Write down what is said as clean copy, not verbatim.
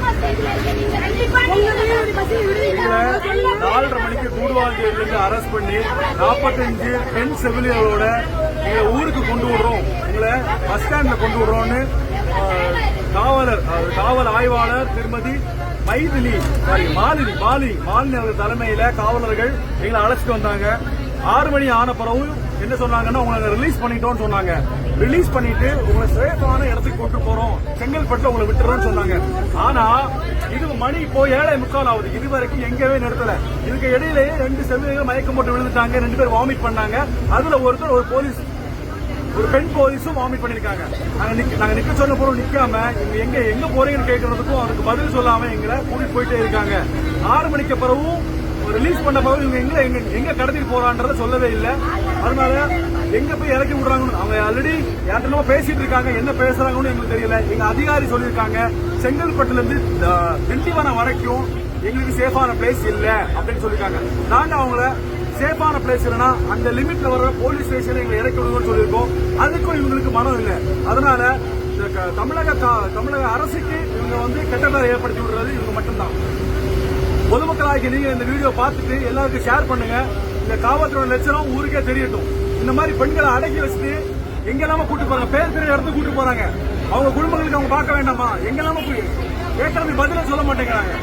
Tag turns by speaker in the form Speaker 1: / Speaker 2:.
Speaker 1: 4:30 மணிக்கு கூடுவாஞ்சேரியிலிருந்து அரெஸ்ட் பண்ணி 45 பெண் செவிலியர்களோட எங்களை ஊருக்கு கொண்டு விடுறோம், எங்களை பஸ் ஸ்டாண்ட்ல கொண்டு விடுறோம்னு காவல் ஆய்வாளர் திருமதி மாலினி அவர்கள் தலைமையில காவலர்கள் எங்களை அழைச்சிட்டு வந்தாங்க. 6 மணி ஆன பிறகு என்ன சொன்னாங்கன்னா, உங்களை ரிலீஸ் பண்ணிட்டோம்னு சொன்னாங்க. ரிலீஸ் பண்ணிட்டு உங்களை சேஃபான இடத்துக்கு கொண்டு போறோம், செங்கல்பட்டுல உங்களை விட்டுறோம்னு சொன்னாங்க. ஆனா இது மணி இப்போ 7:45 ஆகுது, இது வரைக்கும் எங்கவே நிறுத்தல. இதுக்கு இடையிலேயே 2 செவிலியர்கள் மயக்கம் போட்டு விழுந்துட்டாங்க, 2 பேர் வாமிட் பண்ணாங்க. அதுல ஒருத்தர் ஒரு பெண் போலீஸும் வாமிட் பண்ணிருக்காங்க. நாங்க நிக்க சொன்ன போறோம், நிக்காம எங்க போறீங்கன்னு கேட்கறதுக்கும் அதுக்கு பதில் சொல்லாம எங்களை கூட்டிட்டு போயிட்டே இருக்காங்க. 6 மணிக்கு பிறகும் ரிலீஸ் பண்ண பிறகு இவங்க எங்க கடத்திட்டு போறான்றத சொல்லவே இல்லை. அதனால எங்க போய் இறக்கி விடுறாங்கன்னு அவங்க ஆல்ரெடி யார்கிட்ட பேசிட்டு இருக்காங்க, என்ன பேசுறாங்கன்னு எங்களுக்கு தெரியல. எங்க அதிகாரி சொல்லியிருக்காங்க, செங்கல்பட்டுல இருந்து திண்டிவனம் வரைக்கும் எங்களுக்கு சேஃபான பிளேஸ் இல்ல அப்படின்னு சொல்லிருக்காங்க. நாங்க அவங்கள சேஃபான பிளேஸ் இல்லைன்னா அந்த லிமிட்ல வர போலீஸ் ஸ்டேஷன் எங்களை இறக்கி விடுங்கன்னு சொல்லியிருக்கோம். அதுக்கும் இவங்களுக்கு மனம் இல்லை. அதனால தமிழக அரசுக்கு இவங்க கெட்ட பேரை ஏற்படுத்தி விடுறது இவங்க மட்டும்தான். பொதுமக்களாகி நீங்க இந்த வீடியோ பார்த்துட்டு எல்லாருக்கும் ஷேர் பண்ணுங்க. இந்த காவல்துறை லட்சணம் ஊருக்கே தெரியட்டும். இந்த மாதிரி பெண்களை அடக்கி வச்சுட்டு எங்கெல்லாம கூட்டு போறாங்க, பேர் இடத்துக்கு கூட்டு போறாங்க. அவங்க குடும்பங்களுக்கு அவங்க பார்க்க வேண்டாமா? எங்கெல்லாம போய் கேட்கறது பதில சொல்ல மாட்டேங்கிறாங்க.